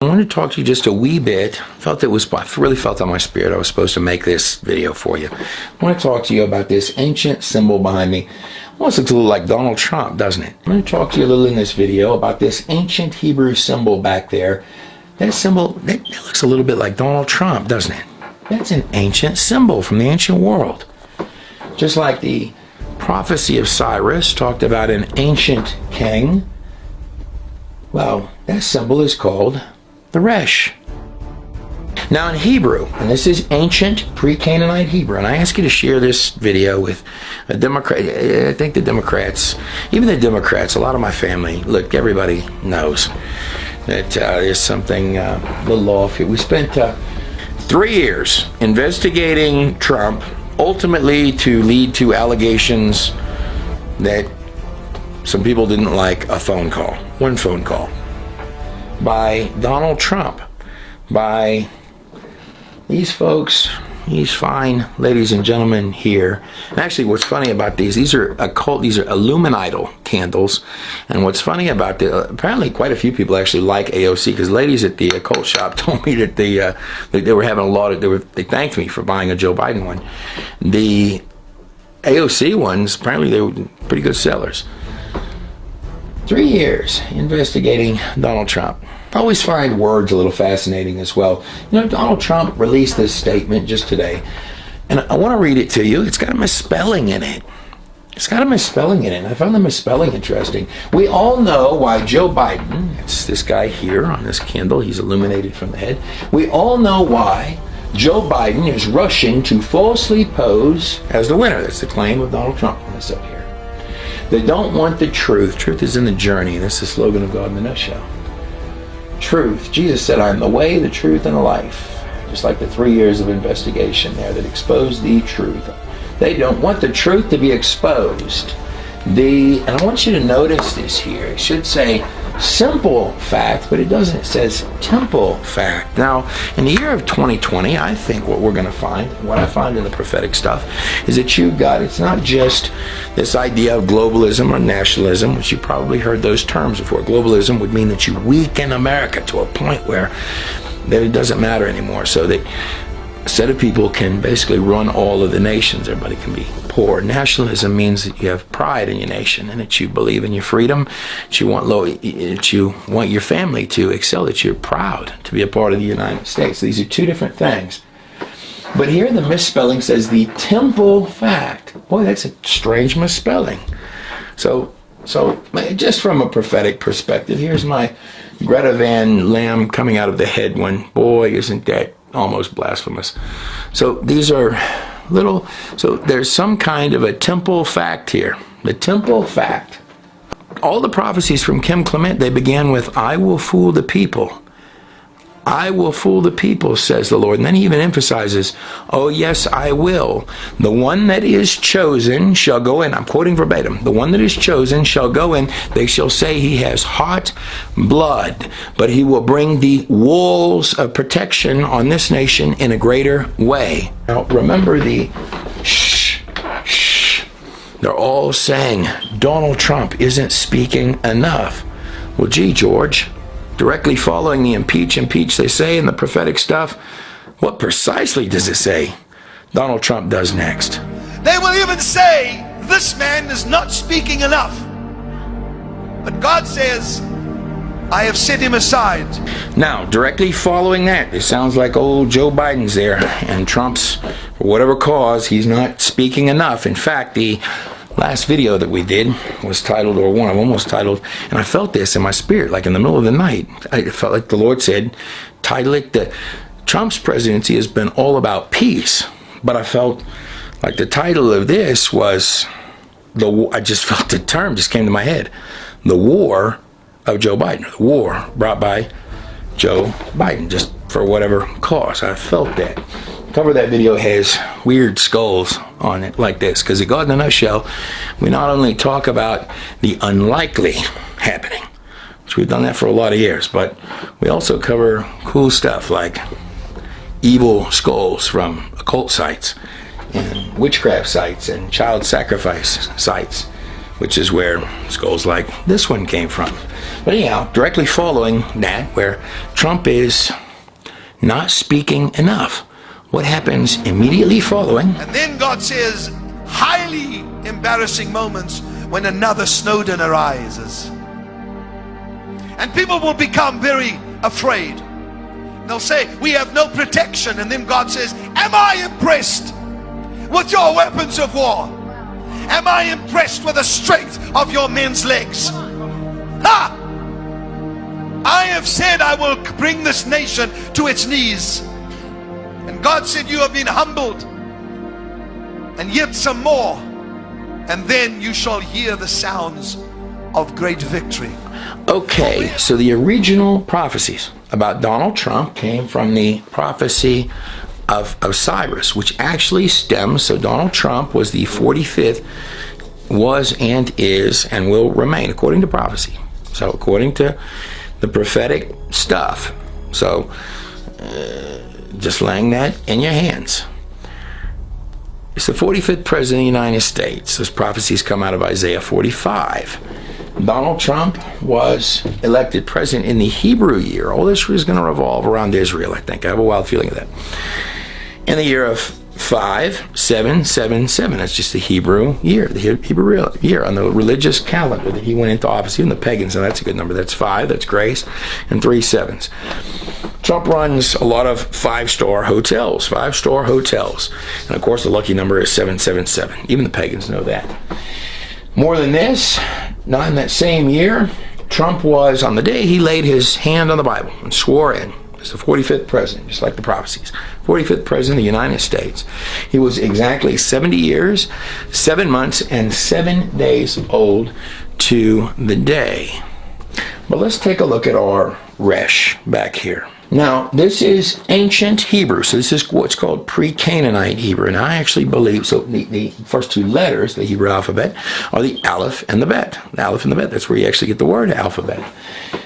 I want to talk to you just a wee bit. I really felt on my spirit I was supposed to make this video for you. I want to talk to you about this ancient symbol behind me. Almost looks a little like Donald Trump, doesn't it? I'm going to talk to you a little in this video about this ancient Hebrew symbol back there. That symbol, that looks a little bit like Donald Trump, doesn't it? That's an ancient symbol from the ancient world. Just like the prophecy of Cyrus talked about an ancient king. Well, that symbol is called the Resh. Now in Hebrew, and this is ancient pre-Canaanite Hebrew, and I ask you to share this video with a Democrat. I think the Democrats, even the Democrats, a lot of my family, look, everybody knows that there's something a little off here. We spent 3 years investigating Trump, ultimately to lead to allegations that some people didn't like a phone call, one phone call, by Donald Trump, by these folks, these fine ladies and gentlemen here. And actually, what's funny about these are Illuminidal candles. And what's funny about apparently quite a few people actually like AOC, because ladies at the occult shop told me that they were having a lot of, they thanked me for buying a Joe Biden one. The AOC ones, apparently they were pretty good sellers. 3 years investigating Donald Trump. I always find words a little fascinating as well. You know, Donald Trump released this statement just today, and I want to read it to you. It's got a misspelling in it. And I found the misspelling interesting. We all know why Joe Biden, it's this guy here on this candle, he's illuminated from the head. We all know why Joe Biden is rushing to falsely pose as the winner. That's the claim of Donald Trump on this up here. They don't want the truth. Truth is in the journey. That's the slogan of God in the nutshell. Truth. Jesus said, I am the way, the truth, and the life. Just like the 3 years of investigation there that exposed the truth. They don't want the truth to be exposed. And I want you to notice this here. It should say simple fact, but it doesn't. It says temple fact. Now, in the year of 2020, I think what we're going to find, what I find in the prophetic stuff, is that it's not just this idea of globalism or nationalism, which you probably heard those terms before. Globalism would mean that you weaken America to a point where it doesn't matter anymore, so that a set of people can basically run all of the nations. Everybody can be poor. Nationalism means that you have pride in your nation and that you believe in your freedom, that you want your family to excel, that you're proud to be a part of the United States. These are two different things. But here the misspelling says the temple fact. Boy, that's a strange misspelling. So just from a prophetic perspective, here's my Greta Van Lamb coming out of the head one. Boy, isn't that almost blasphemous. So these are so there's some kind of a temple fact here. The temple fact. All the prophecies from Kim Clement, they began with, I will fool the people. I will fool the people, says the Lord. And then he even emphasizes, oh yes, I will. The one that is chosen shall go in. I'm quoting verbatim. The one that is chosen shall go in. They shall say he has hot blood, but he will bring the walls of protection on this nation in a greater way. Now, remember the shh. They're all saying Donald Trump isn't speaking enough. Well, gee, George, directly following the impeach, they say in the prophetic stuff, what precisely does it say Donald Trump does next? They will even say, this man is not speaking enough. But God says, I have set him aside. Now, directly following that, it sounds like old Joe Biden's there, and Trump's, for whatever cause, he's not speaking enough. In fact, the last video that we did was titled, or one of them was titled, and I felt this in my spirit, like in the middle of the night. I felt like the Lord said, title it, Trump's presidency has been all about peace. But I felt like the title of this was, I just felt the term just came to my head, the war of Joe Biden, the war brought by Joe Biden, just for whatever cause. I felt that. The cover of that video has weird skulls on it like this, because at God in a Nutshell, we not only talk about the unlikely happening, which we've done that for a lot of years, but we also cover cool stuff like evil skulls from occult sites and witchcraft sites and child sacrifice sites, which is where skulls like this one came from. But anyhow, directly following that, where Trump is not speaking enough, what happens immediately following? And then God says, highly embarrassing moments when another Snowden arises. And people will become very afraid. They'll say, we have no protection. And then God says, am I impressed with your weapons of war? Am I impressed with the strength of your men's legs? Ha! I have said I will bring this nation to its knees. And God said, you have been humbled, and yet some more, and then you shall hear the sounds of great victory. Okay, so the original prophecies about Donald Trump came from the prophecy of Cyrus, which actually stems, so Donald Trump was the 45th, was and is and will remain, according to prophecy. So according to the prophetic stuff. So just laying that in your hands. It's the 45th president of the United States. Those prophecies come out of Isaiah 45. Donald Trump was elected president in the Hebrew year. All this is going to revolve around Israel, I think. I have a wild feeling of that. In the year of 5777. That's just the Hebrew year, the Hebrew year on the religious calendar that he went into office. Even the pagans, and that's a good number. That's 5, that's grace, and 3 sevens. Trump runs a lot of five-star hotels. And of course, the lucky number is 777. Even the pagans know that. More than this, not in that same year, Trump was, on the day he laid his hand on the Bible and swore in, as the 45th president, just like the prophecies, 45th president of the United States. He was exactly 70 years, 7 months, and 7 days old to the day. But let's take a look at our Resh back here. Now, this is ancient Hebrew, so this is what's called pre-Canaanite Hebrew, and I actually believe, so the first 2 letters, the Hebrew alphabet, are the Aleph and the Bet. The Aleph and the Bet, that's where you actually get the word alphabet.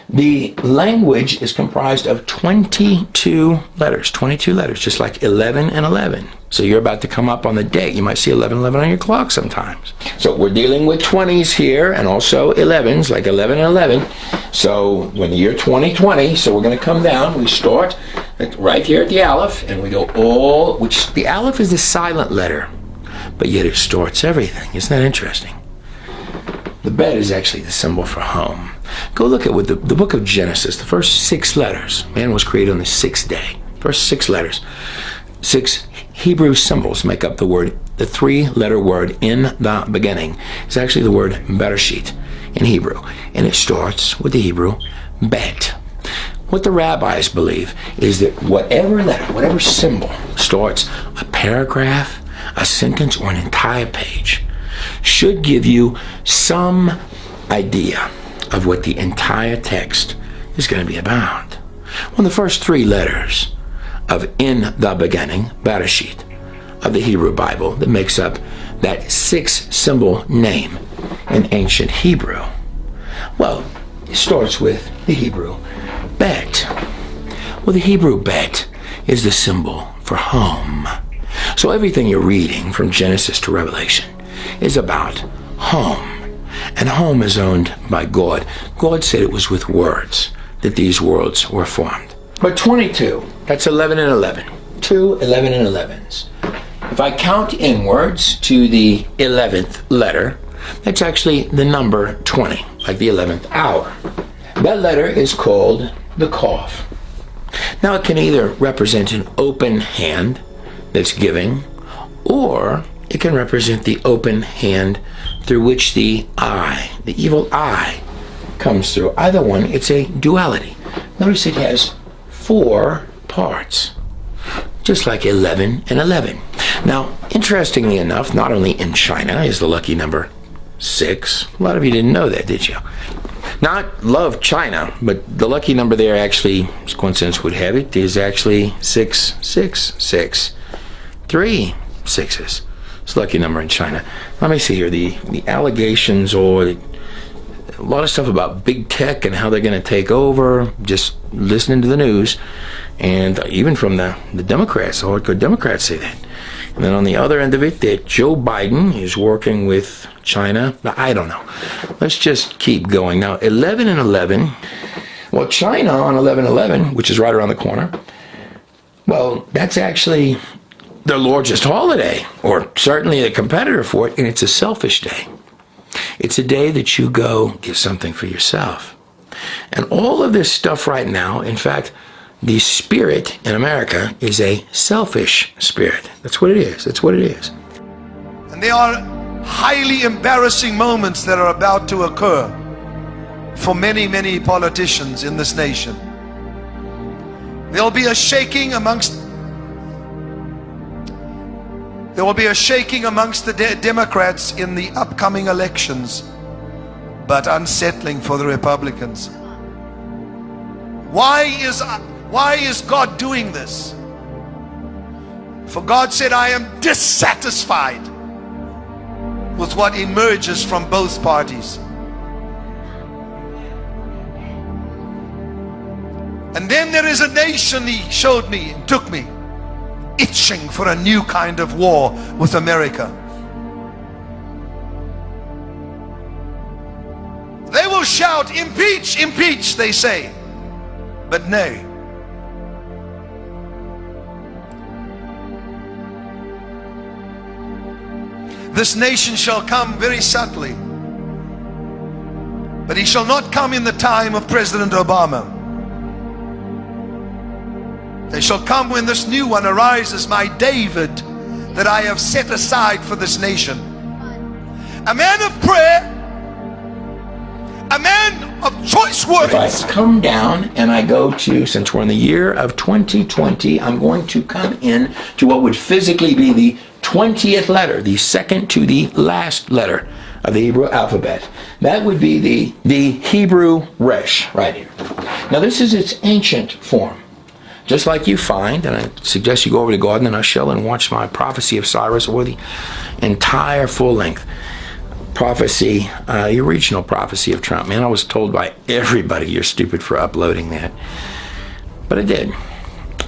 The language is comprised of 22 letters, just like 11 and 11. So you're about to come up on the date. You might see 1111 on your clock sometimes. So we're dealing with 20s here and also 11s, like 11 and 11. So when the year 2020, so we're going to come down. We start right here at the Aleph, and we go all, which the Aleph is the silent letter, but yet it starts everything. Isn't that interesting? The Bet is actually the symbol for home. Go look at what the book of Genesis, the first 6 letters. Man was created on the 6th day. First 6 letters. 6 Hebrew symbols make up the word, the 3-letter word in the beginning. It's actually the word Bereshit in Hebrew. And it starts with the Hebrew Bet. What the rabbis believe is that whatever letter, whatever symbol starts a paragraph, a sentence, or an entire page should give you some idea of what the entire text is going to be about. Well, the first 3 letters of in the beginning, Bereshit, of the Hebrew Bible that makes up that 6-symbol name in ancient Hebrew. Well, it starts with the Hebrew Bet. Well, the Hebrew Bet is the symbol for home. So everything you're reading from Genesis to Revelation is about home. And home is owned by God. God said it was with words that these worlds were formed. But 22, that's 11 and 11. 2 11 and 11s. If I count inwards to the 11th letter, that's actually the number 20, like the 11th hour. That letter is called the Qaf. Now it can either represent an open hand that's giving, or it can represent the open hand through which the eye, the evil eye, comes through. Either one, it's a duality. Notice it has 4 parts, just like 11 and 11. Now, interestingly enough, not only in China is the lucky number 6. A lot of you didn't know that, did you? Not love China, but the lucky number there actually, as coincidence would have it, is actually 666. 3 6s. It's a lucky number in China. Let me see here. The allegations or a lot of stuff about big tech and how they're going to take over, just listening to the news. And even from the Democrats, the hardcore Democrats say that. And then on the other end of it, that Joe Biden is working with China. I don't know. Let's just keep going. Now, 11 and 11. Well, China on 11/11, which is right around the corner, well, that's actually their largest holiday, or certainly a competitor for it, and it's a selfish day. It's a day that you go get something for yourself. And all of this stuff right now, in fact, the spirit in America is a selfish spirit. That's what it is. That's what it is. And there are highly embarrassing moments that are about to occur for many, many politicians in this nation. There will be a shaking amongst the Democrats in the upcoming elections, but unsettling for the Republicans. Why is God doing this? For God said, I am dissatisfied with what emerges from both parties. And then there is a nation, he showed me and took me, itching for a new kind of war with America. They will shout, impeach, impeach, they say. But nay. This nation shall come very subtly, but he shall not come in the time of President Obama. They shall come when this new one arises, my David, that I have set aside for this nation. A man of prayer, a man of choice words. If I come down and I go to, since we're in the year of 2020, I'm going to come in to what would physically be the 20th letter, the second to the last letter of the Hebrew alphabet. That would be the Hebrew Resh right here. Now this is its ancient form. Just like you find, and I suggest you go over to Garden and Ushel and watch my Prophecy of Cyrus, or the entire full-length prophecy, the original prophecy of Trump. Man, I was told by everybody you're stupid for uploading that. But I did.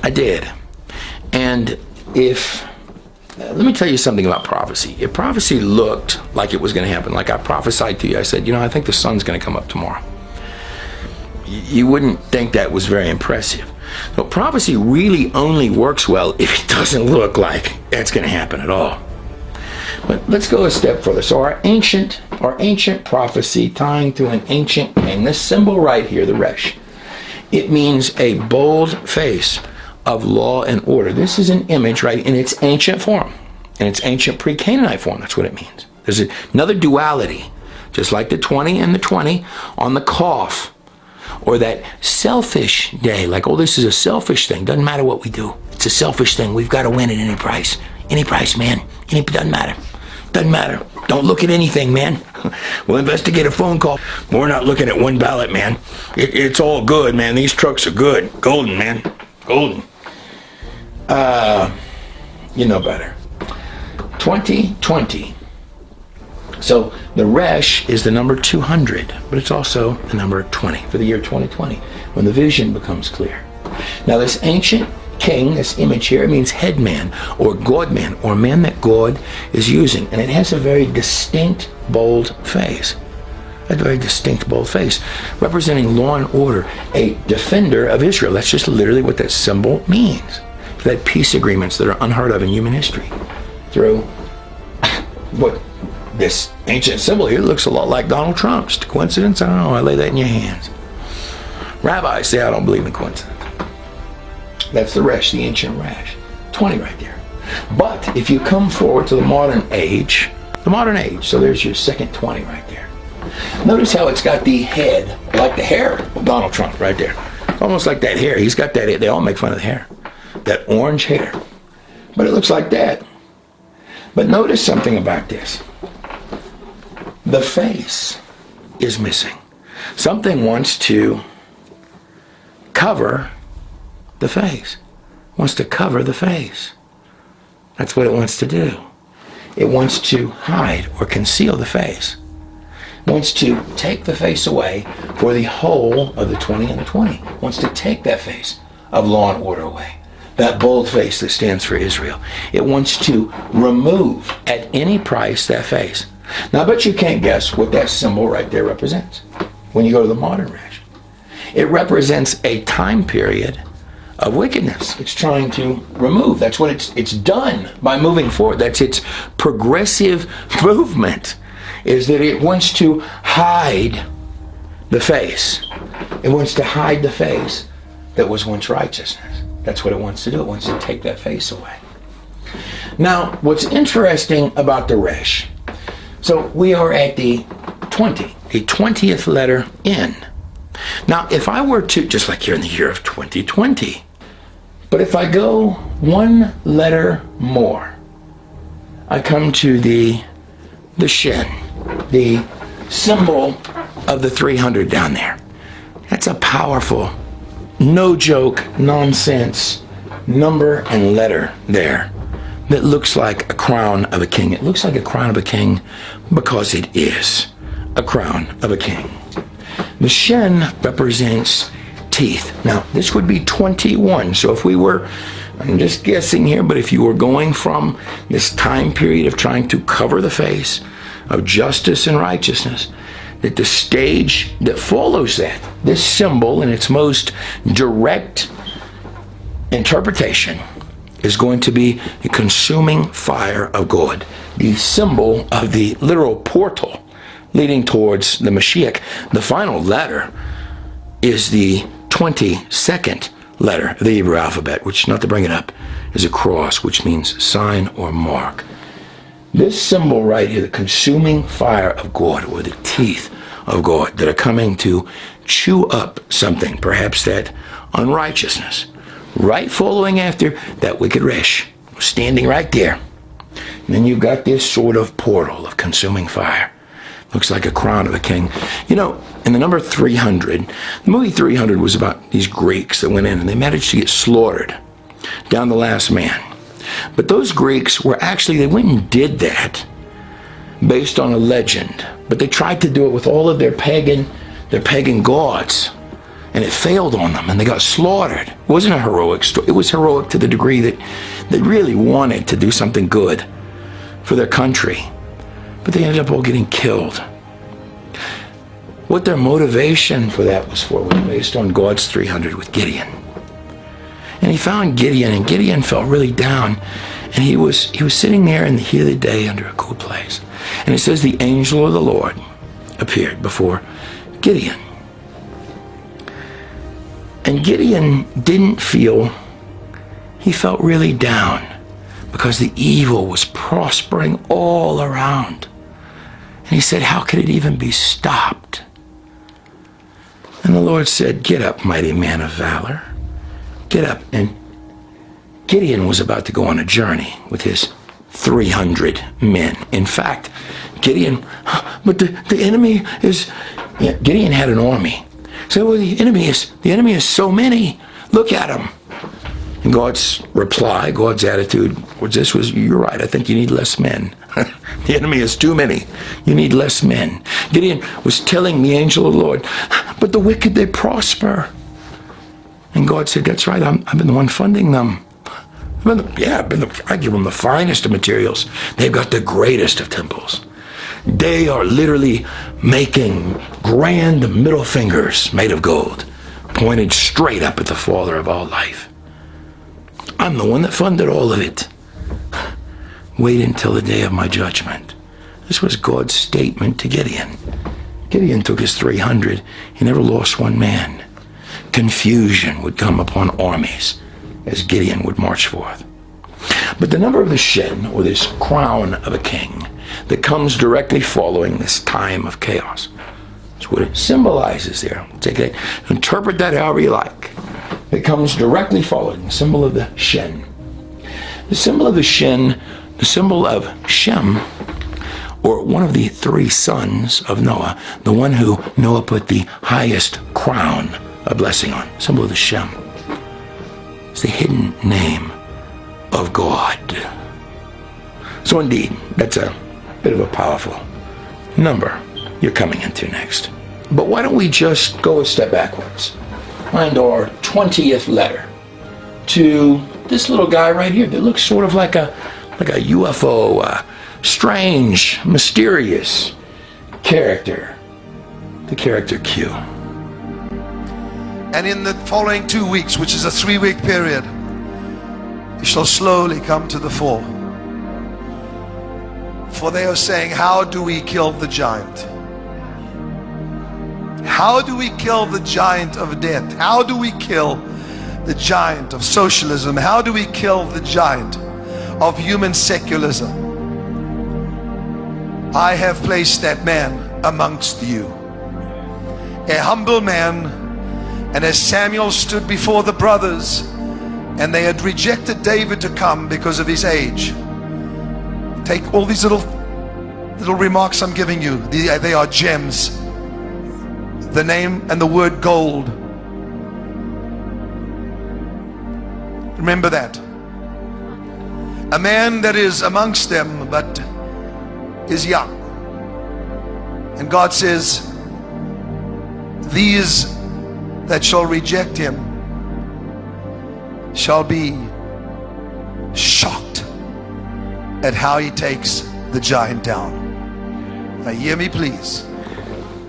I did. And let me tell you something about prophecy. If prophecy looked like it was going to happen, like I prophesied to you, I said, I think the sun's going to come up tomorrow. You wouldn't think that was very impressive. So prophecy really only works well if it doesn't look like that's going to happen at all. But let's go a step further. So our ancient prophecy tying to an ancient name, this symbol right here, the Resh, it means a bold face of law and order. This is an image, right, in its ancient form, in its ancient pre-Canaanite form. That's what it means. There's another duality, just like the 20 and the 20 on the cough. Or that selfish day, like, oh, this is a selfish thing. Doesn't matter what we do. It's a selfish thing. We've got to win at any price. Any price, man. Doesn't matter. Doesn't matter. Don't look at anything, man. We'll investigate a phone call. We're not looking at one ballot, man. It's all good, man. These trucks are good. Golden, man. Golden. You know better. 2020. So the Resh is the number 200, but it's also the number 20 for the year 2020, when the vision becomes clear. Now this ancient king, this image here, it means headman or godman, or man that God is using. And it has a very distinct, bold face. A very distinct, bold face, representing law and order, a defender of Israel. That's just literally what that symbol means. That peace agreements that are unheard of in human history. Through what? This ancient symbol here looks a lot like Donald Trump's. Coincidence? I don't know. I lay that in your hands. Rabbis say I don't believe in coincidence. That's the Resh, the ancient Resh. 20 right there. But if you come forward to the modern age, so there's your second 20 right there. Notice how it's got the head, like the hair of Donald Trump right there. Almost like that hair. He's got that, they all make fun of the hair. That orange hair. But it looks like that. But notice something about this. The face is missing. Something wants to cover the face. Wants to cover the face. That's what it wants to do. It wants to hide or conceal the face. It wants to take the face away for the whole of the 20 and the 20. It wants to take that face of law and order away. that bold face that stands for Israel. It wants to remove at any price that face. Now, I bet you can't guess what that symbol right there represents when you go to the modern Resh. It represents a time period of wickedness. It's trying to remove. That's what it's done by moving forward. That's its progressive movement, is that it wants to hide the face. It wants to hide the face that was once righteousness. That's what it wants to do. It wants to take that face away. Now, what's interesting about the Resh, so we are at the 20th letter in. Now, if I were to, just like here in the year of 2020, but if I go one letter more, I come to the Shin, the symbol of the 300 down there. That's a powerful, no joke, nonsense number and letter there that looks like a crown of a king. It looks like a crown of a king because it is a crown of a king. The Shin represents teeth. Now, this would be 21. So if we were, I'm just guessing here, but if you were going from this time period of trying to cover the face of justice and righteousness, that the stage that follows that, this symbol in its most direct interpretation, is going to be the consuming fire of God, the symbol of the literal portal leading towards the Mashiach. The final letter is the 22nd letter of the Hebrew alphabet, which, not to bring it up, is a cross, which means sign or mark. This symbol right here, the consuming fire of God, or the teeth of God that are coming to chew up something, perhaps that unrighteousness, right following after that wicked Resh, standing right there. And then you've got this sort of portal of consuming fire. Looks like a crown of a king. You know, in the number 300, the movie 300 was about these Greeks that went in and they managed to get slaughtered down the last man. But those Greeks were actually, they went and did that based on a legend. But they tried to do it with all of their pagan gods. And it failed on them and they got slaughtered. It wasn't a heroic story. It was heroic to the degree that they really wanted to do something good for their country. But they ended up all getting killed. What their motivation for that was based on God's 300 with Gideon. And he found Gideon, and Gideon felt really down. And he was sitting there in the heat of the day under a cool place. And it says the angel of the Lord appeared before Gideon. And Gideon he felt really down because the evil was prospering all around. And he said, how could it even be stopped? And the Lord said, get up, mighty man of valor. Get up. And Gideon was about to go on a journey with his 300 men. In fact, Gideon, but the enemy is, Gideon had an army. So well, the enemy is so many. Look at him. And God's reply, God's attitude towards this was, you're right, I think you need less men. The enemy is too many. You need less men. Gideon was telling the angel of the Lord, but the wicked, they prosper. And God said, that's right, I've been the one funding them. I give them the finest of materials. They've got the greatest of temples. They are literally making grand middle fingers made of gold, pointed straight up at the Father of all life. I'm the one that funded all of it. Wait until the day of my judgment. This was God's statement to Gideon. Gideon took his 300. He never lost one man. Confusion would come upon armies as Gideon would march forth. But the number of the Shin, or this crown of a king, that comes directly following this time of chaos. That's what it symbolizes there. Take it, interpret that however you like. It comes directly following the symbol of the Shin. The symbol of the Shin, the symbol of Shem, or one of the three sons of Noah, the one who Noah put the highest crown of blessing on, symbol of the Shem. It's the hidden name of God. So indeed, that's a bit of a powerful number you're coming into next. But why don't we just go a step backwards? Find our 20th letter. to this little guy right here that looks sort of like a UFO, strange, mysterious character, the character Q. And in the following 2 weeks, which is a 3-week period, he shall slowly come to the fore. For they are saying, how do we kill the giant? How do we kill the giant of death? How do we kill the giant of socialism? How do we kill the giant of human secularism? I have placed that man amongst you, a humble man. And as Samuel stood before the brothers, and they had rejected David to come because of his age. Take all these little remarks I'm giving you. They are gems. The name and the word gold. Remember that. A man that is amongst them but is young. And God says, these that shall reject him shall be shocked at how he takes the giant down. Now hear me please.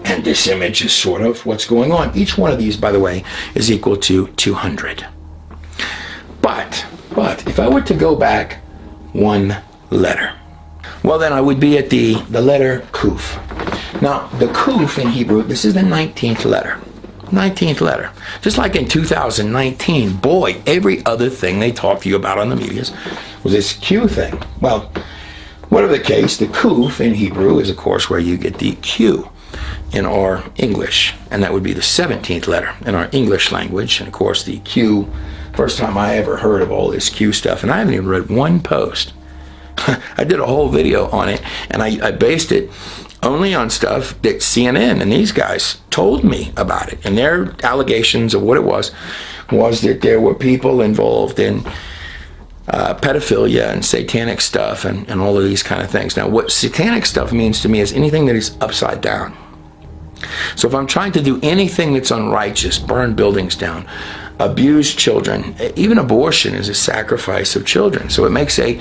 And this image is sort of what's going on. Each one of these, by the way, is equal to 200. But if I were to go back one letter, well then I would be at the letter Kuf. Now the Kuf in Hebrew, this is the 19th letter. 19th letter. Just like in 2019, boy, every other thing they talked to you about on the medias was this Q thing. Well, whatever the case, the Kuf in Hebrew is, of course, where you get the Q in our English, and that would be the 17th letter in our English language. And of course, the Q, first time I ever heard of all this Q stuff, and I haven't even read one post. I did a whole video on it, and I based it only on stuff that CNN and these guys told me about it. And their allegations of what it was that there were people involved in pedophilia and satanic stuff and all of these kind of things. Now, what satanic stuff means to me is anything that is upside down. So if I'm trying to do anything that's unrighteous, burn buildings down, abuse children, even abortion is a sacrifice of children. So it makes a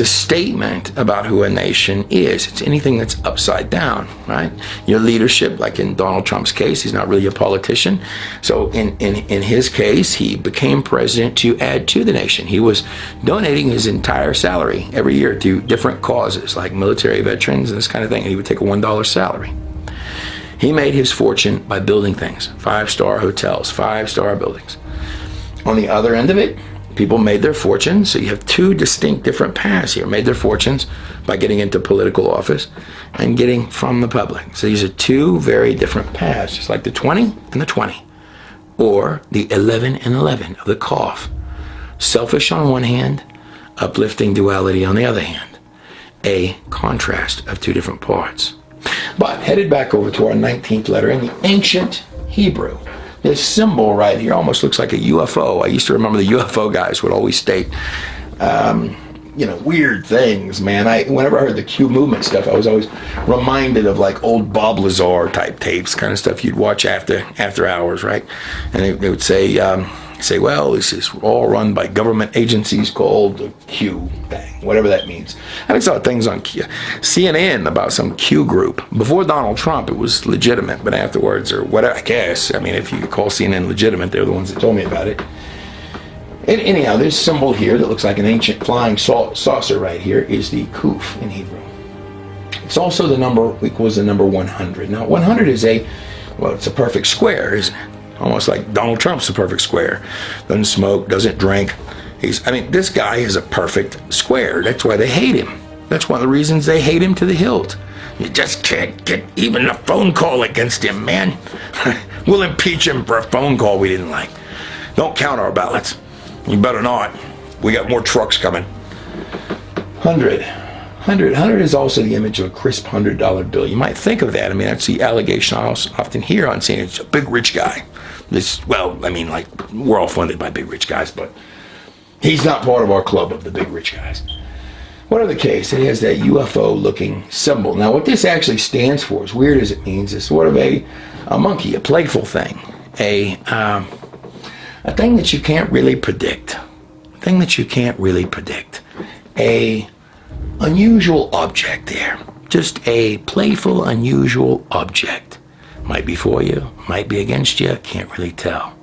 statement about who a nation is. It's anything that's upside down, right? Your leadership, like in Donald Trump's case, he's not really a politician. So in his case, he became president to add to the nation. He was donating his entire salary every year to different causes, like military veterans and this kind of thing. And he would take a $1 salary. He made his fortune by building things, 5-star hotels, 5-star buildings. On the other end of it, people made their fortunes. So you have two distinct different paths here. Made their fortunes by getting into political office and getting from the public. So these are two very different paths, just like the 20 and the 20, or the 11 and 11 of the cough. Selfish on one hand, uplifting duality on the other hand. A contrast of two different parts. But headed back over to our 19th letter in the ancient Hebrew. This symbol right here almost looks like a UFO. I used to remember the UFO guys would always state, weird things, man. Whenever I heard the Q movement stuff, I was always reminded of like old Bob Lazar type tapes, kind of stuff you'd watch after hours, right? And they would say, well, this is all run by government agencies called the Q thing, whatever that means. I saw things on CNN about some Q group. Before Donald Trump, it was legitimate, but afterwards, or whatever, I guess. I mean, if you could call CNN legitimate, they're the ones that told me about it. And anyhow, this symbol here that looks like an ancient flying saucer right here is the Kuf in Hebrew. It's also the number equals the number 100. Now, 100 is it's a perfect square, isn't it? Almost like Donald Trump's a perfect square. Doesn't smoke, doesn't drink. This guy is a perfect square. That's why they hate him. That's one of the reasons they hate him to the hilt. You just can't get even a phone call against him, man. We'll impeach him for a phone call we didn't like. Don't count our ballots. You better not. We got more trucks coming. 100 is also the image of a crisp $100 bill. You might think of that. That's the allegation I often hear on saying it's a big rich guy. We're all funded by big rich guys, but he's not part of our club of the big rich guys. Whatever the case, it has that UFO-looking symbol. Now, what this actually stands for, as weird as it means, is sort of a monkey, a playful thing, a a thing that you can't really predict. A thing that you can't really predict. A unusual object there. Just a playful, unusual object. Might be for you, might be against you, can't really tell.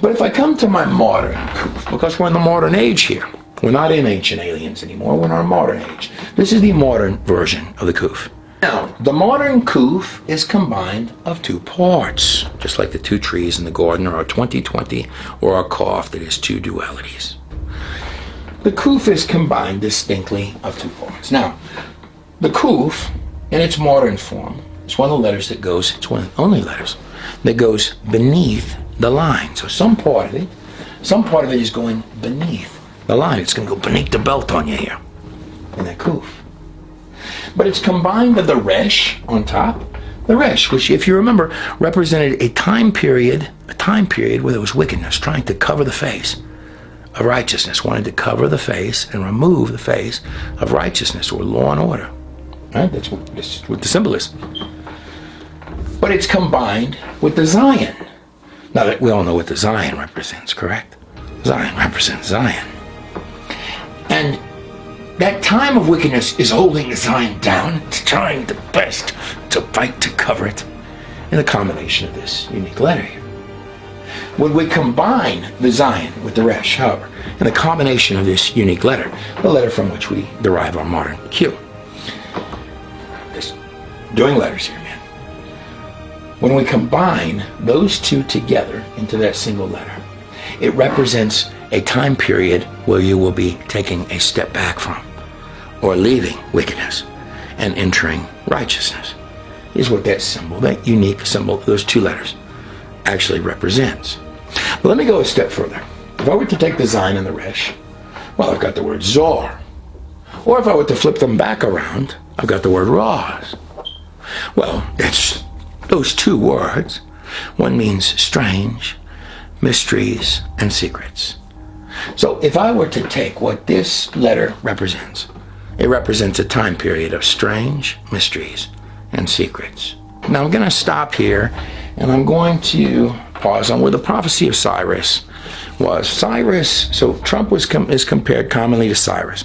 But if I come to my modern couth, because we're in the modern age here, we're not in ancient aliens anymore, we're in our modern age. This is the modern version of the couth. Now, the modern couth is combined of two parts, just like the two trees in the garden, or our 2020, or our cough that is two dualities. The couth is combined distinctly of two parts. Now, the couth, in its modern form, is one of the letters that goes, it's one of the only letters, that goes beneath the line. So some part of it is going beneath the line. It's going to go beneath the belt on you here, in that couth. But it's combined with the Resh on top. The Resh, which, if you remember, represented a time period where there was wickedness, trying to cover the face of righteousness, wanted to cover the face and remove the face of righteousness, or law and order. Right? That's what the symbol is. But it's combined with the Zion. Now that we all know what the Zion represents, correct? Zion represents Zion. And that time of wickedness is holding the Zion down. It's trying the best to fight to cover it in the combination of this unique letter here. When we combine the Zion with the Resh, however, in the combination of this unique letter, the letter from which we derive our modern Q. Just doing letters here, man. When we combine those two together into that single letter, it represents a time period where you will be taking a step back from, or leaving wickedness and entering righteousness, is what that symbol, that unique symbol, those two letters, actually represents. But let me go a step further. If I were to take the Zion and the Resh, well, I've got the word Zor. Or if I were to flip them back around, I've got the word Raz. Well, that's those two words. One means strange, mysteries, and secrets. So if I were to take what this letter represents, it represents a time period of strange mysteries and secrets. Now I'm going to stop here, and I'm going to pause on where the prophecy of Cyrus was. Cyrus, so Trump is compared commonly to Cyrus.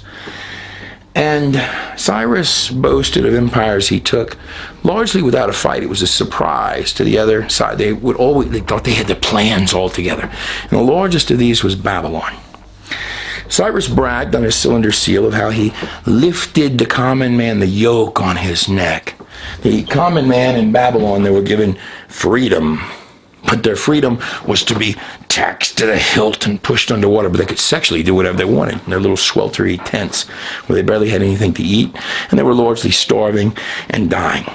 And Cyrus boasted of empires he took largely without a fight. It was a surprise to the other side. They thought they had their plans all together. And the largest of these was Babylon. Cyrus bragged on his cylinder seal of how he lifted the common man, the yoke on his neck. The common man in Babylon, they were given freedom, but their freedom was to be taxed to the hilt and pushed underwater, but they could sexually do whatever they wanted in their little sweltery tents where they barely had anything to eat, and they were largely starving and dying.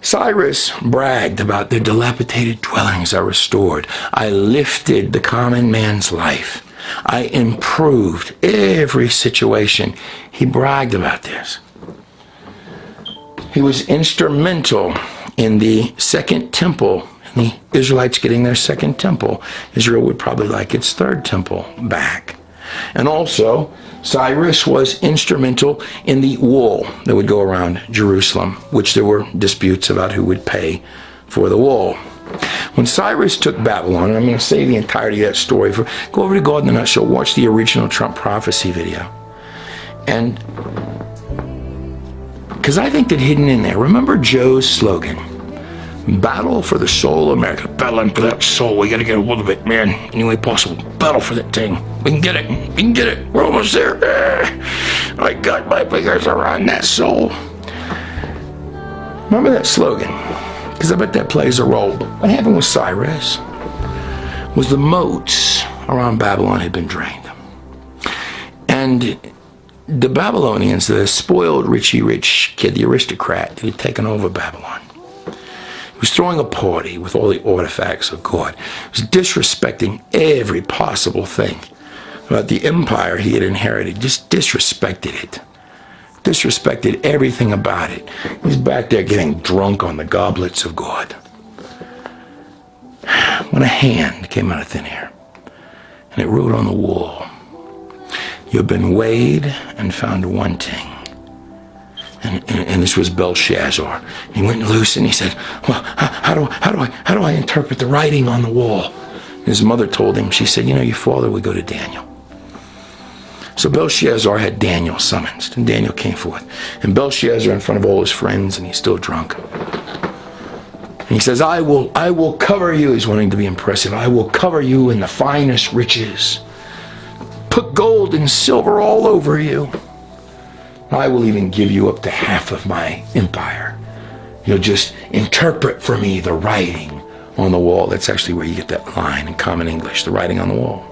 Cyrus bragged about their dilapidated dwellings are restored. I lifted the common man's life. I improved every situation. He bragged about this. He was instrumental in the second temple, and the Israelites getting their second temple. Israel would probably like its third temple back. And also, Cyrus was instrumental in the wall that would go around Jerusalem, which there were disputes about who would pay for the wall. When Cyrus took Babylon, and I'm going to say the entirety of that story, go over to God in a Nutshell, watch the original Trump prophecy video. And because I think that hidden in there, remember Joe's slogan, battle for the soul of America. Battle for that soul. We got to get a hold of it, man. Any way possible. Battle for that thing. We can get it. We can get it. We're almost there. I got my fingers around that soul. Remember that slogan? Because I bet that plays a role. But what happened with Cyrus was the moats around Babylon had been drained. And the Babylonians, the spoiled Richie Rich kid, the aristocrat who had taken over Babylon, was throwing a party with all the artifacts of God. He was disrespecting every possible thing about the empire he had inherited. Just disrespected it. Disrespected everything about it. He's back there getting drunk on the goblets of God. When a hand came out of thin air and it wrote on the wall, "You've been weighed and found wanting. And this was Belshazzar. He went loose and he said, well, how do I interpret the writing on the wall? His mother told him, she said, your father would go to Daniel. So Belshazzar had Daniel summoned, and Daniel came forth. And Belshazzar in front of all his friends, and he's still drunk. And he says, I will cover you. He's wanting to be impressive. I will cover you in the finest riches. Put gold and silver all over you. I will even give you up to half of my empire. You'll just interpret for me the writing on the wall. That's actually where you get that line in common English, the writing on the wall.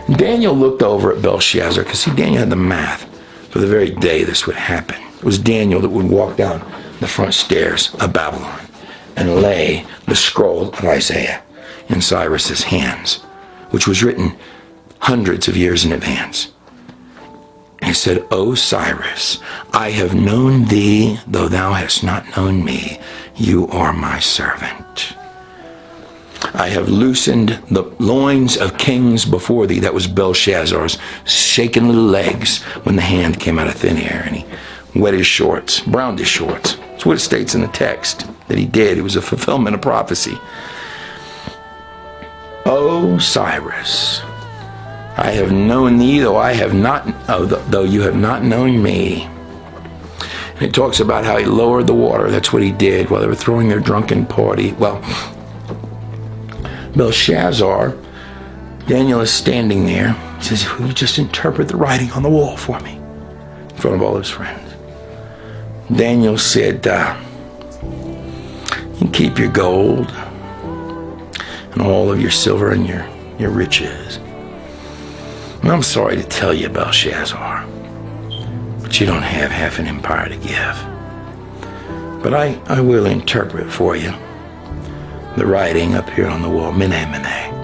And Daniel looked over at Belshazzar, because see, Daniel had the math for the very day this would happen. It was Daniel that would walk down the front stairs of Babylon and lay the scroll of Isaiah in Cyrus's hands, which was written hundreds of years in advance. He said, O Cyrus, I have known thee, though thou hast not known me. You are my servant. I have loosened the loins of kings before thee. That was Belshazzar's shaking little legs when the hand came out of thin air, and he wet his shorts, browned his shorts. That's what it states in the text that he did. It was a fulfillment of prophecy. O Cyrus, I have known thee, though you have not known me. And it talks about how he lowered the water. That's what he did while they were throwing their drunken party. Well, Belshazzar, Daniel is standing there. He says, will you just interpret the writing on the wall for me? In front of all his friends. Daniel said, you keep your gold and all of your silver and your riches. And I'm sorry to tell you, Belshazzar, but you don't have half an empire to give. But I will interpret for you the writing up here on the wall, Mene, Mene.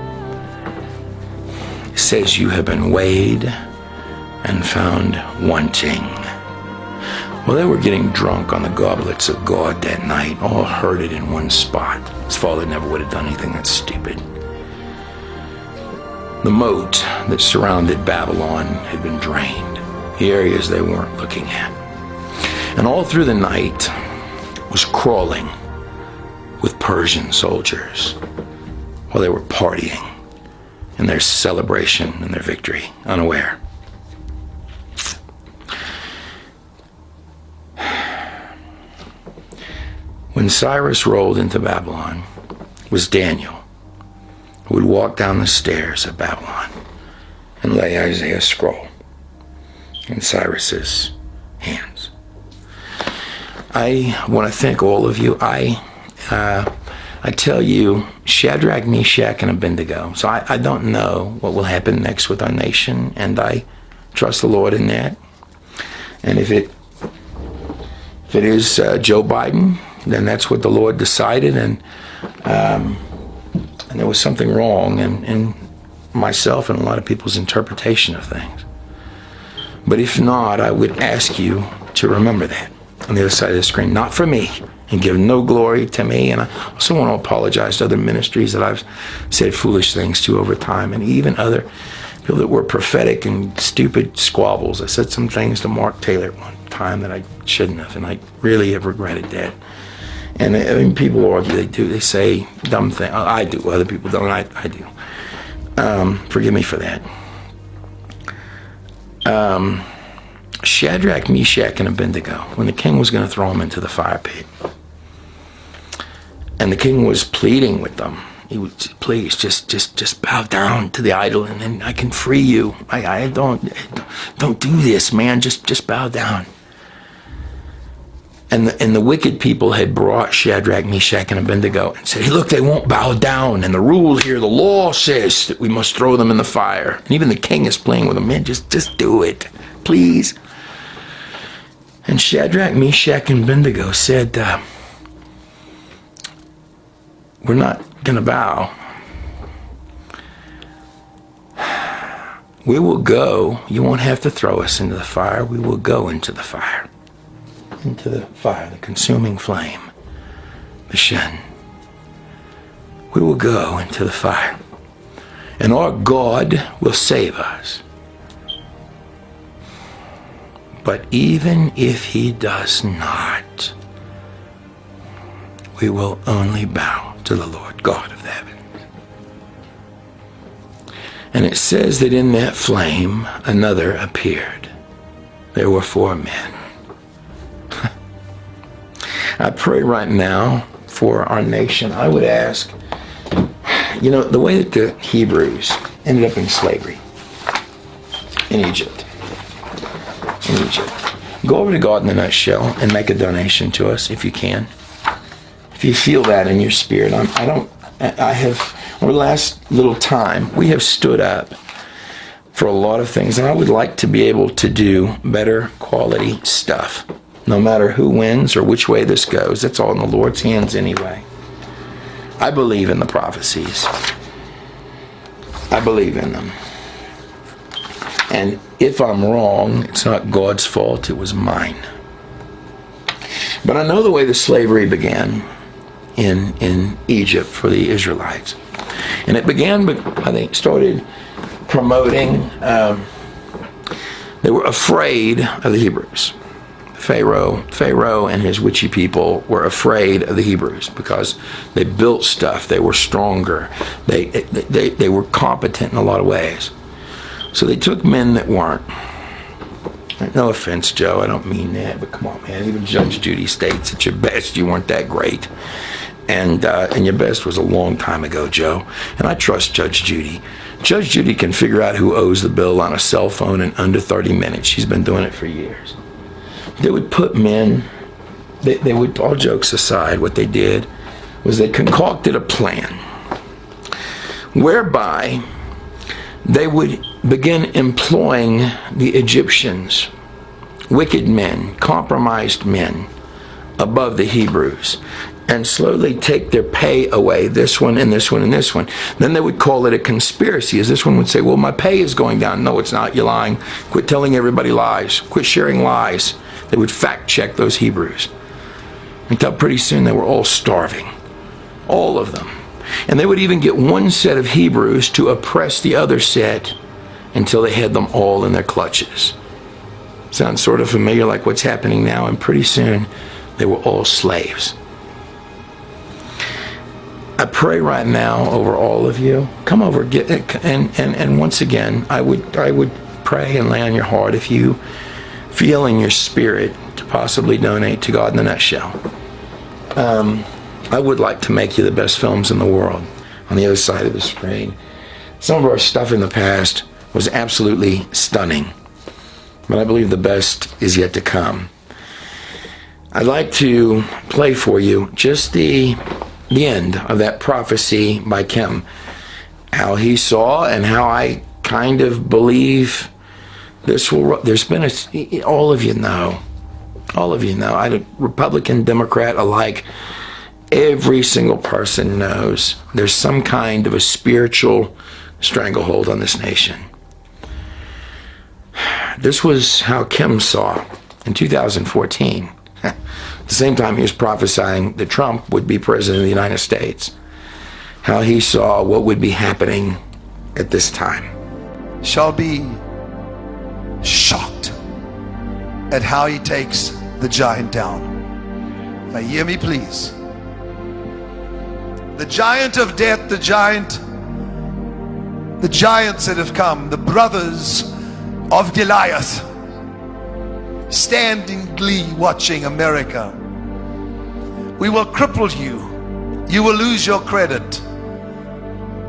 It says you have been weighed and found wanting. Well, they were getting drunk on the goblets of God that night, all herded in one spot. His father never would have done anything that stupid. The moat that surrounded Babylon had been drained, the areas they weren't looking at. And all through the night was crawling with Persian soldiers while they were partying in their celebration and their victory, unaware. When Cyrus rolled into Babylon, it was Daniel who would walk down the stairs of Babylon and lay Isaiah's scroll in Cyrus's hands. I want to thank all of you. I tell you, Shadrach, Meshach, and Abednego. So I don't know what will happen next with our nation, and I trust the Lord in that. And if it is Joe Biden, then that's what the Lord decided, and there was something wrong in myself and a lot of people's interpretation of things. But if not, I would ask you to remember that on the other side of the screen, not for me, and give no glory to me. And I also want to apologize to other ministries that I've said foolish things to over time, and even other people that were prophetic and stupid squabbles. I said some things to Mark Taylor at one time that I shouldn't have, and I really have regretted that. And I mean, people argue, they say dumb things. I do, other people don't, I do. Forgive me for that. Shadrach, Meshach, and Abednego, when the king was going to throw them into the fire pit, and the king was pleading with them, he would say, please just bow down to the idol, and then I can free you. I don't do this, man. Just bow down. And the wicked people had brought Shadrach, Meshach, and Abednego and said, hey, look, they won't bow down. And the rule here, the law says that we must throw them in the fire. And even the king is playing with them. Man, just do it, please. And Shadrach, Meshach, and Abednego said, we're not going to bow. We will go. You won't have to throw us into the fire. We will go into the fire. Into the fire, the consuming flame, the shin. We will go into the fire, and our God will save us. But even if he does not, we will only bow to the Lord God of the heavens. And it says that in that flame, another appeared. There were 4 men. I pray right now for our nation. I would ask, you know, the way that the Hebrews ended up in slavery in Egypt. Go over to God in a Nutshell and make a donation to us if you can. If you feel that in your spirit, I have, over the last little time, we have stood up for a lot of things, and I would like to be able to do better quality stuff. No matter who wins or which way this goes, it's all in the Lord's hands anyway. I believe in the prophecies. I believe in them. And if I'm wrong, it's not God's fault, it was mine. But I know the way the slavery began in Egypt for the Israelites. And it began, I think, started promoting, they were afraid of the Hebrews. Pharaoh and his witchy people were afraid of the Hebrews because they built stuff, they were stronger, they were competent in a lot of ways. So they took men that weren't. No offense, Joe, I don't mean that, but come on, man. Even Judge Judy states at your best you weren't that great. And your best was a long time ago, Joe. And I trust Judge Judy. Judge Judy can figure out who owes the bill on a cell phone in under 30 minutes. She's been doing it for years. They would put men, they would, all jokes aside, what they did was they concocted a plan whereby they would begin employing the Egyptians, wicked men, compromised men, above the Hebrews, and slowly take their pay away, this one and this one and this one. Then they would call it a conspiracy, as this one would say, well, my pay is going down. No, it's not. You're lying. Quit telling everybody lies. Quit sharing lies. They would fact check those Hebrews until pretty soon they were all starving. All of them. And they would even get one set of Hebrews to oppress the other set until they had them all in their clutches. Sounds sort of familiar, like what's happening now, and pretty soon they were all slaves. I pray right now over all of you. Come over, get it, and once again, I would pray and lay on your heart if you feel in your spirit to possibly donate to God in a Nutshell. I would like to make you the best films in the world on the other side of the screen. Some of our stuff in the past was absolutely stunning, but I believe the best is yet to come. I'd like to play for you just the end of that prophecy by Kim, how he saw and how I kind of believe this will. There's been all of you know, I Republican, Democrat alike. Every single person knows there's some kind of a spiritual stranglehold on this nation. This was how Kim saw in 2014. At the same time he was prophesying that Trump would be president of the United States. How he saw what would be happening at this time. Shall be shocked at how he takes the giant down. Now hear me please. The giant of death, the giants that have come, the brothers of Goliath, stand in glee watching America. We will cripple you. You will lose your credit.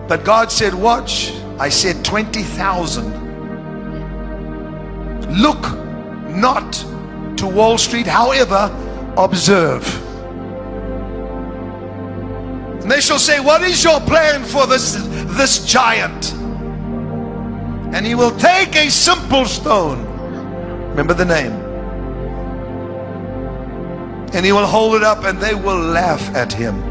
But God said, watch. I said 20,000. Look not to Wall Street, however, observe. And they shall say, what is your plan for this giant? And he will take a simple stone, remember the name, and he will hold it up and they will laugh at him.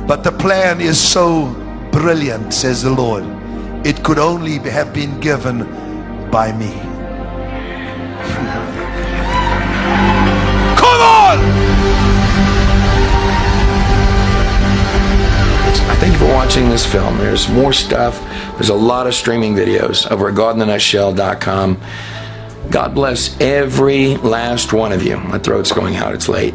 But the plan is so brilliant, says the Lord, it could only have been given by me. Come on! Thank you for watching this film. There's more stuff. There's a lot of streaming videos over at GodInTheNutshell.com. God bless every last one of you. My throat's going out, it's late.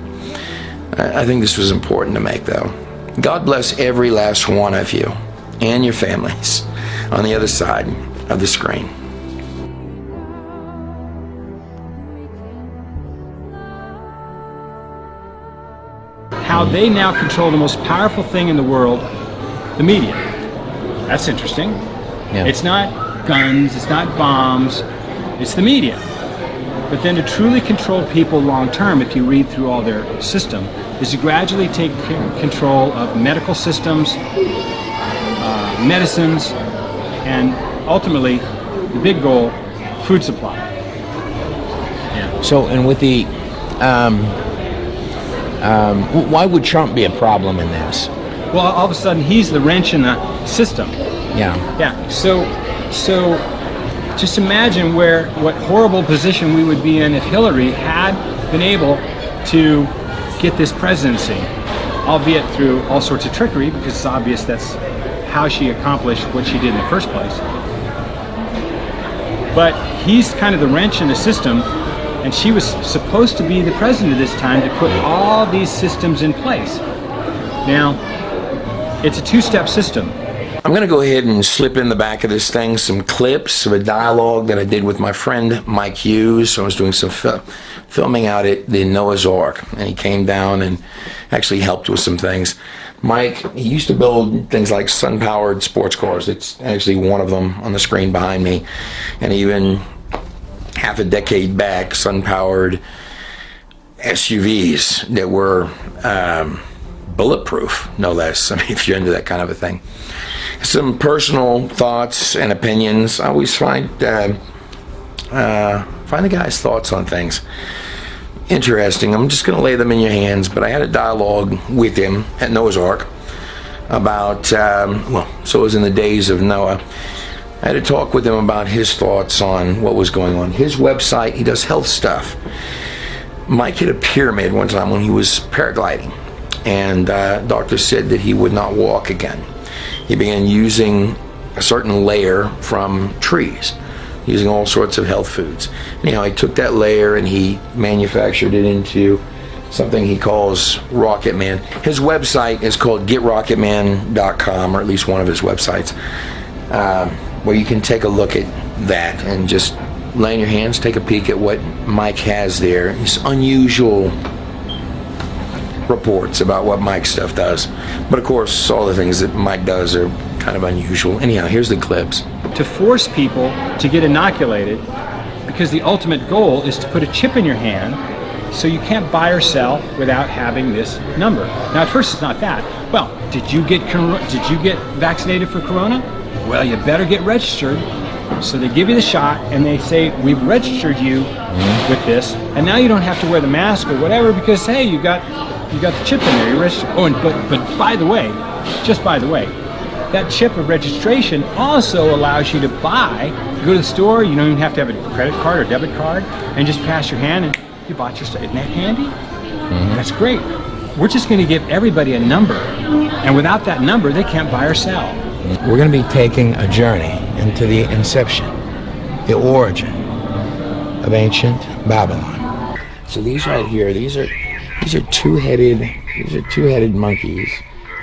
I think this was important to make, though. God bless every last one of you and your families on the other side of the screen. How they now control the most powerful thing in the world, the media. That's interesting. Yeah. It's not guns, it's not bombs, it's the media. But then to truly control people long term, if you read through all their system, is to gradually take control of medical systems, medicines, and ultimately, the big goal, food supply. Yeah. So, and with the, why would Trump be a problem in this? Well, all of a sudden, he's the wrench in the system. Yeah. Yeah. So just imagine what horrible position we would be in if Hillary had been able to get this presidency, albeit through all sorts of trickery, because it's obvious that's how she accomplished what she did in the first place. But he's kind of the wrench in the system, and she was supposed to be the president at this time to put all these systems in place. Now, it's a two-step system. I'm going to go ahead and slip in the back of this thing some clips of a dialogue that I did with my friend Mike Hughes. I was doing some filming out at the Noah's Ark, and he came down and actually helped with some things. Mike, he used to build things like sun-powered sports cars. It's actually one of them on the screen behind me. And even half a decade back, sun-powered SUVs that were bulletproof, no less. I mean, if you're into that kind of a thing. Some personal thoughts and opinions. I always find the guy's thoughts on things interesting. I'm just going to lay them in your hands, but I had a dialogue with him at Noah's Ark about, so it was in the days of Noah. I had a talk with him about his thoughts on what was going on. His website, he does health stuff. Mike hit a pyramid one time when he was paragliding, and doctors said that he would not walk again. He began using a certain layer from trees, using all sorts of health foods. Anyhow, he took that layer and he manufactured it into something he calls Rocket Man. His website is called GetRocketMan.com, or at least one of his websites, where you can take a look at that and just lay in your hands, take a peek at what Mike has there. It's unusual reports about what Mike's stuff does. But of course, all the things that Mike does are kind of unusual. Anyhow, here's the clips. To force people to get inoculated, because the ultimate goal is to put a chip in your hand so you can't buy or sell without having this number. Now, at first it's not that. Well, did you get vaccinated for corona? Well, you better get registered. So they give you the shot and they say, we've registered you with this, and now you don't have to wear the mask or whatever because, hey, you got the chip in there, you're registered. Oh, but by the way, just by the way, that chip of registration also allows you to buy. You go to the store, you don't even have to have a credit card or debit card, and just pass your hand and you bought your stuff. Isn't that handy? That's great. We're just going to give everybody a number, and without that number, they can't buy or sell. We're going to be taking a journey into the inception, the origin of ancient Babylon. So these right here, these are two-headed monkeys.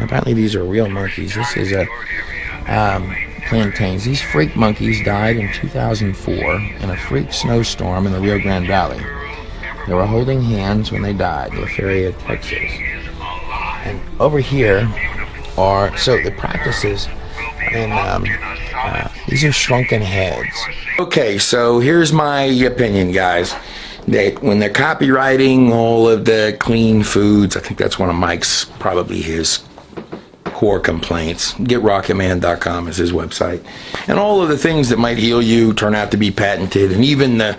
Apparently these are real monkeys. This is a plantains. These freak monkeys died in 2004 in a freak snowstorm in the Rio Grande Valley. They were holding hands when they died, Laferia, Texas. And over here are, so the practices, and these are shrunken heads. Okay, so here's my opinion, guys. That when they're copywriting all of the clean foods, I think that's one of Mike's, probably his core complaints. GetRocketMan.com is his website. And all of the things that might heal you turn out to be patented. And even the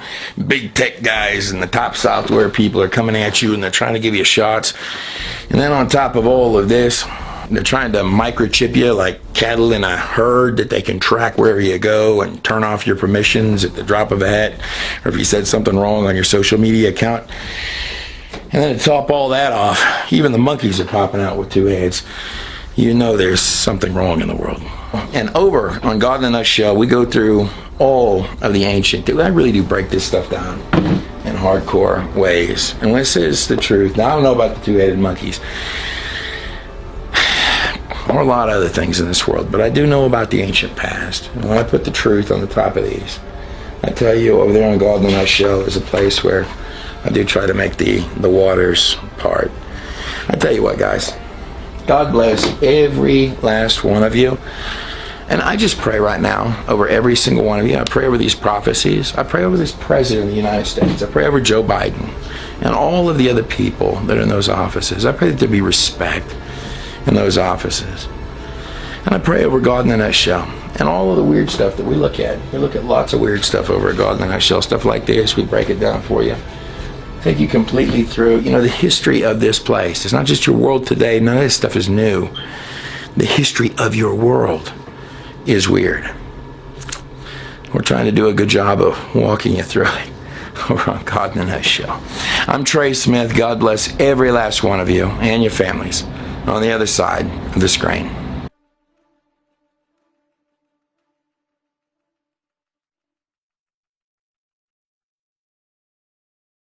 big tech guys and the top software people are coming at you and they're trying to give you shots. And then on top of all of this, they're trying to microchip you like cattle in a herd that they can track wherever you go and turn off your permissions at the drop of a hat, or if you said something wrong on your social media account. And then to top all that off, even the monkeys are popping out with two heads. You know there's something wrong in the world. And over on God in the Nutshell, we go through all of the ancient. I really do break this stuff down in hardcore ways. And this is the truth. Now, I don't know about the two-headed monkeys or a lot of other things in this world, but I do know about the ancient past. And when I put the truth on the top of these, I tell you, over there on God in the Nutshell is a place where I do try to make the waters part. I tell you what, guys, God bless every last one of you. And I just pray right now over every single one of you. I pray over these prophecies. I pray over this president of the United States. I pray over Joe Biden and all of the other people that are in those offices. I pray that there be respect in those offices. And I pray over God in the Nutshell and all of the weird stuff that we look at. We look at lots of weird stuff over at God in the Nutshell, stuff like this. We break it down for you. Take you completely through, the history of this place. It's not just your world today. None of this stuff is new. The history of your world is weird. We're trying to do a good job of walking you through it over on God in the Nutshell. I'm Trey Smith. God bless every last one of you and your families on the other side of the screen.